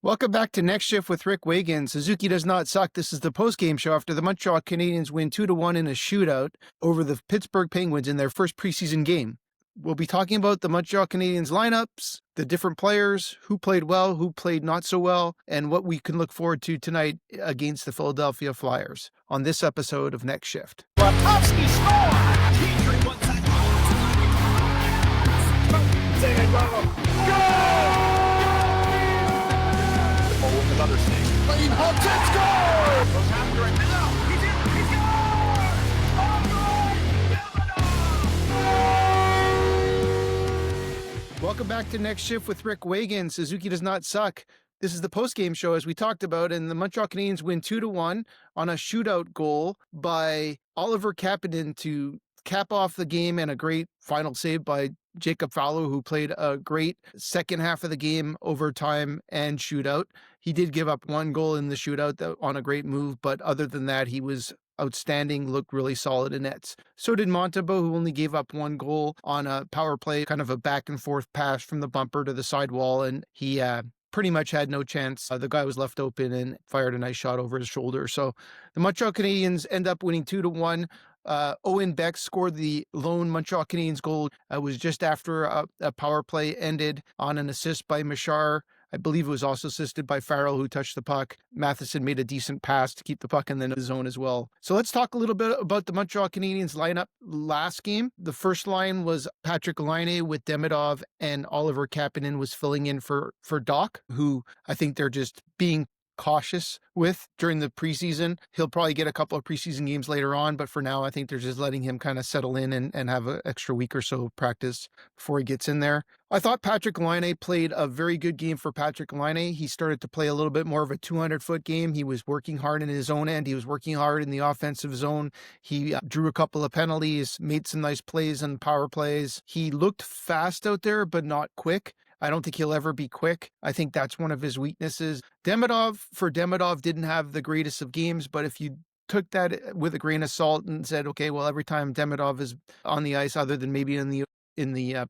Welcome back to Next Shift with Rick Wagen. Suzuki does not suck. This is the post-game show after the Montreal Canadiens win 2-1 in a shootout over the Pittsburgh Penguins in their first preseason game. We'll be talking about the Montreal Canadiens lineups, the different players, who played well, who played not so well, and what we can look forward to tonight against the Philadelphia Flyers on this episode of Next Shift. Slafkovsky scores! Petrie one time. Goal! With another save. Laine Hutson scores! Goes after it now. He's in. He scores! Welcome back to Next Shift with Rick Wagen. Suzuki does not suck. This is the post-game show, as we talked about, and the Montreal Canadiens win 2-1 on a shootout goal by Oliver Kapanen to cap off the game, and a great final save by Jakub Fowler, who played a great second half of the game, overtime and shootout. He did give up one goal in the shootout on a great move, but other than that, he was outstanding, looked really solid in nets. So did Montembeault, who only gave up one goal on a power play, kind of a back and forth pass from the bumper to the sidewall, and he pretty much had no chance. The guy was left open and fired a nice shot over his shoulder. So the Montreal Canadiens end up winning 2-1. Owen Beck scored the lone Montreal Canadiens goal. It was just after a power play ended on an assist by Machar. I believe it was also assisted by Farrell, who touched the puck. Matheson made a decent pass to keep the puck in the zone as well. So let's talk a little bit about the Montreal Canadiens lineup last game. The first line was Patrik Laine with Deminov, and Oliver Kapanen was filling in for Dach, who I think they're just being cautious with during the preseason. He'll probably get a couple of preseason games later on, but for now, I think they're just letting him kind of settle in and have an extra week or so of practice before he gets in there. I thought Patrik Laine played a very good game for Patrik Laine. He started to play a little bit more of a 200-foot game. He was working hard in his own end. He was working hard in the offensive zone. He drew a couple of penalties, made some nice plays and power plays. He looked fast out there, but not quick. I don't think he'll ever be quick. I think that's one of his weaknesses. Deminov didn't have the greatest of games, but if you took that with a grain of salt and said, okay, well, every time Deminov is on the ice, other than maybe in the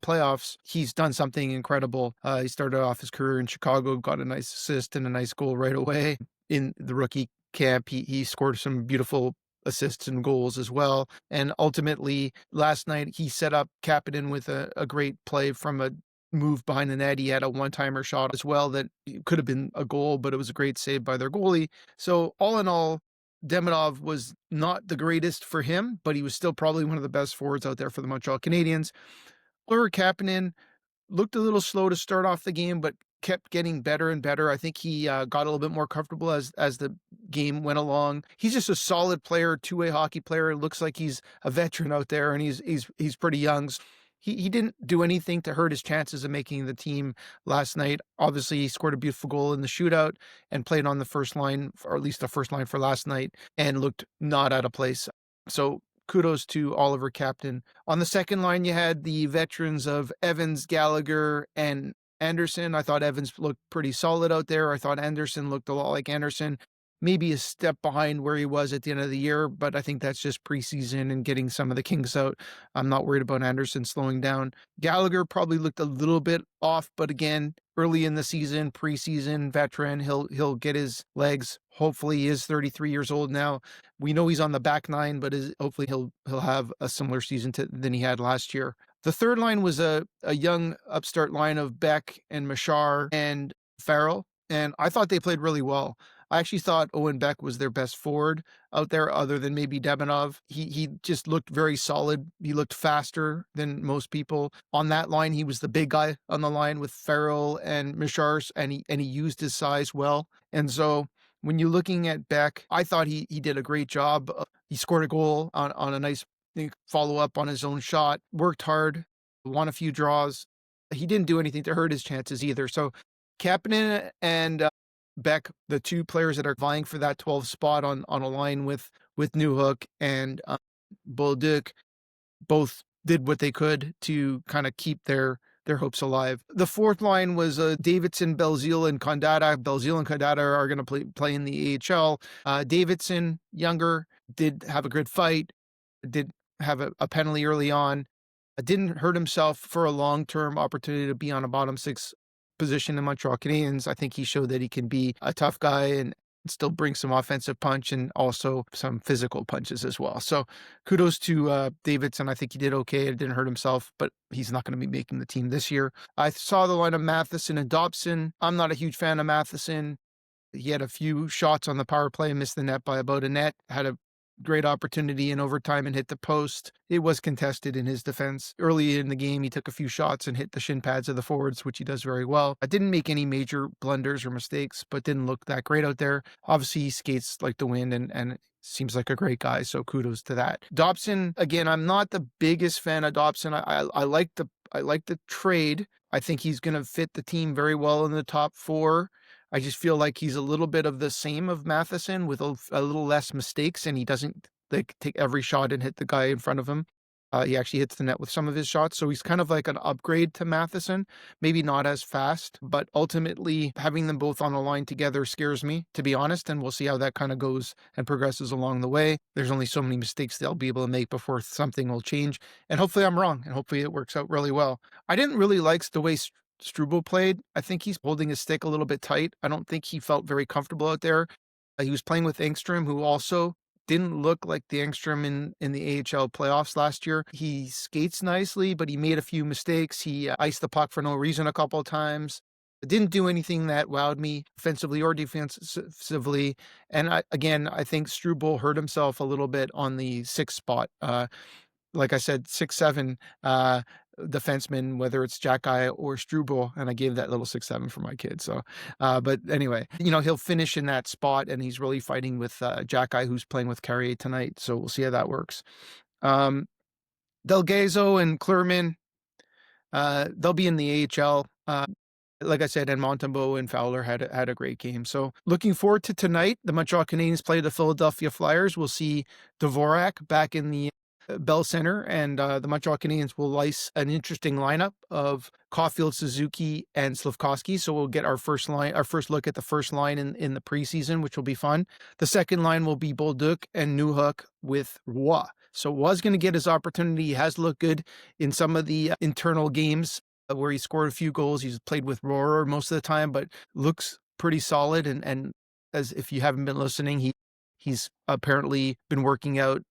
playoffs, he's done something incredible. He started off his career in Chicago, got a nice assist and a nice goal right away. In the rookie camp, he scored some beautiful assists and goals as well. And ultimately, last night, he set up Kapanen with a great play from a move behind the net. He had a one-timer shot as well that could have been a goal, but it was a great save by their goalie. So all in all, Deminov was not the greatest for him, but he was still probably one of the best forwards out there for the Montreal Canadiens. Oliver Kapanen looked a little slow to start off the game, but kept getting better and better. I think he got a little bit more comfortable as the game went along. He's just a solid player, two-way hockey player. It looks like he's a veteran out there, and he's pretty young. He didn't do anything to hurt his chances of making the team last night. Obviously, he scored a beautiful goal in the shootout and played on the first line, or at least the first line for last night, and looked not out of place. So kudos to Oliver Kapanen. On the second line, you had the veterans of Evans, Gallagher, and Anderson. I thought Evans looked pretty solid out there. I thought Anderson looked a lot like Anderson. Maybe a step behind where he was at the end of the year, but I think that's just preseason and getting some of the kinks out. I'm not worried about Anderson slowing down. Gallagher probably looked a little bit off, but again, early in the season, preseason, veteran, he'll get his legs. Hopefully he is 33 years old now. We know he's on the back nine, but hopefully he'll have a similar season than he had last year. The third line was a young upstart line of Beck and Machar and Farrell, and I thought they played really well. I actually thought Owen Beck was their best forward out there, other than maybe Deminov. He just looked very solid. He looked faster than most people. On that line, he was the big guy on the line with Farrell and Machar, and he used his size well. And so when you're looking at Beck, I thought he did a great job. He scored a goal on a nice follow-up on his own shot, worked hard, won a few draws. He didn't do anything to hurt his chances either. So Kapanen and Beck, the two players that are vying for that 12th spot on a line with Newhook and Bolduc, both did what they could to kind of keep their hopes alive. The fourth line was Davidson, Belzile, and Condata. Belzile and Condata are going to play in the AHL. Davidson, younger, did have a good fight, did have a penalty early on, didn't hurt himself for a long-term opportunity to be on a bottom six position in Montreal Canadiens, I think he showed that he can be a tough guy and still bring some offensive punch and also some physical punches as well. So kudos to Davidson. I think he did okay. It didn't hurt himself, but he's not going to be making the team this year. I saw the line of Matheson and Dobson. I'm not a huge fan of Matheson. He had a few shots on the power play, missed the net by about a net, had a great opportunity in overtime and hit the post. It was contested in his defense. Early in the game, he took a few shots and hit the shin pads of the forwards, which he does very well. I didn't make any major blunders or mistakes, but didn't look that great out there. Obviously, he skates like the wind and seems like a great guy, so kudos to that. Dobson, again, I'm not the biggest fan of Dobson. I like the trade. I think he's going to fit the team very well in the top four. I just feel like he's a little bit of the same of Matheson with a little less mistakes, and he doesn't take every shot and hit the guy in front of him. He actually hits the net with some of his shots, so he's kind of like an upgrade to Matheson. Maybe not as fast, but ultimately having them both on the line together scares me, to be honest, and we'll see how that kind of goes and progresses along the way. There's only so many mistakes they'll be able to make before something will change, and hopefully I'm wrong, and hopefully it works out really well. I didn't really like the way Struble played. I think he's holding his stick a little bit tight. I don't think he felt very comfortable out there. He was playing with Engstrom, who also didn't look like the Engstrom in the AHL playoffs last year. He skates nicely, but he made a few mistakes. He iced the puck for no reason a couple of times. It didn't do anything that wowed me offensively or defensively. And I think Struble hurt himself a little bit on the 6th spot. Like I said, 6'7", defenseman, whether it's Xhekaj or Struble, and I gave that little 6'7" for my kid. So, but anyway, he'll finish in that spot, and he's really fighting with Xhekaj, who's playing with Carrier tonight. So we'll see how that works. Delgado and Klurman, they'll be in the AHL. Like I said, and Montembeault and Fowler had a great game. So looking forward to tonight. The Montreal Canadiens play the Philadelphia Flyers. We'll see Dvorak back in the Bell Center, and the Montreal Canadiens will lice an interesting lineup of Caufield, Suzuki, and Slafkovsky. So we'll get our first look at the first line in the preseason, which will be fun. The second line will be Bolduc and Newhook with Roy. So Roy's going to get his opportunity. He has looked good in some of the internal games where he scored a few goals. He's played with Rohrer most of the time, but looks pretty solid. And as if you haven't been listening, he's apparently been working out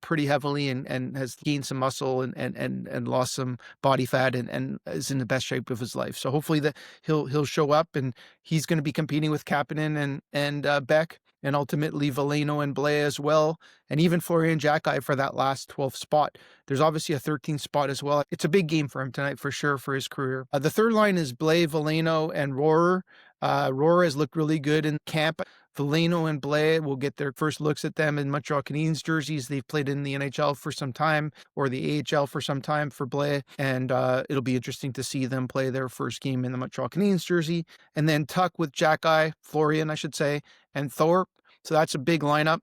pretty heavily and has gained some muscle and lost some body fat and is in the best shape of his life. So hopefully that he'll show up, and he's going to be competing with Kapanen and Beck, and ultimately Veleno and Blais as well, and even Florian Xhekaj for that last 12th spot. There's obviously a 13th spot as well. It's a big game for him tonight for sure for his career. The third line is Blais, Veleno, and Rohrer. Rohrer has looked really good in camp. Veleno and Blais will get their first looks at them in Montreal Canadiens jerseys. They've played in the NHL for some time, or the AHL for some time for Blais, and it'll be interesting to see them play their first game in the Montreal Canadiens jersey. And then Tuck with Xhekaj, Florian, I should say, and Thorpe. So that's a big lineup.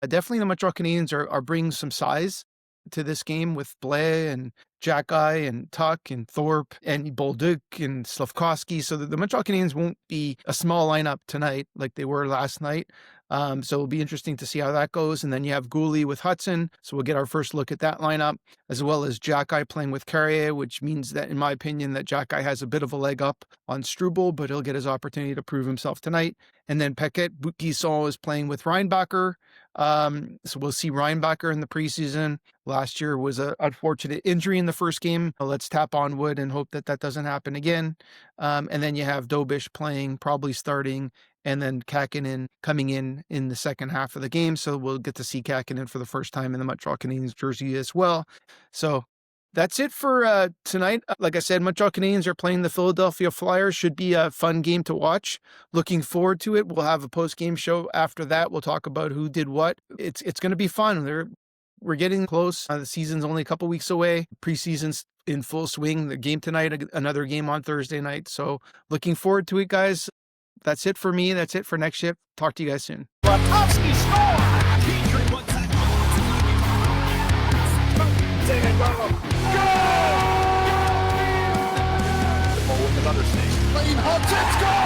Definitely the Montreal Canadiens are bringing some size to this game with Blais and Xhekaj and Tuck and Thorpe and Bolduc and Slafkovsky. So the Montreal Canadiens won't be a small lineup tonight like they were last night. So it'll be interesting to see how that goes. And then you have Guhle with Hutson. So we'll get our first look at that lineup, as well as Xhekaj playing with Carrier, which means that, in my opinion, that Xhekaj has a bit of a leg up on Struble, but he'll get his opportunity to prove himself tonight. And then Paquette-Buisson is playing with Reinbacher. So we'll see Reinbacher in the preseason. Last year was an unfortunate injury in the first game. Let's tap on wood and hope that doesn't happen again. And then you have Dobish playing, probably starting, and then Kapanen coming in the second half of the game. So we'll get to see Kapanen for the first time in the Montreal Canadiens jersey as well. So that's it for tonight. Like I said, Montreal Canadiens are playing the Philadelphia Flyers. Should be a fun game to watch. Looking forward to it. We'll have a post-game show after that. We'll talk about who did what. It's going to be fun. We're getting close. The season's only a couple weeks away. Preseason's in full swing. The game tonight, another game on Thursday night. So looking forward to it, guys. That's it for me. That's it for Next Shift. Talk to you guys soon. Slafkovsky score! Goal! With another save. Hutson scores!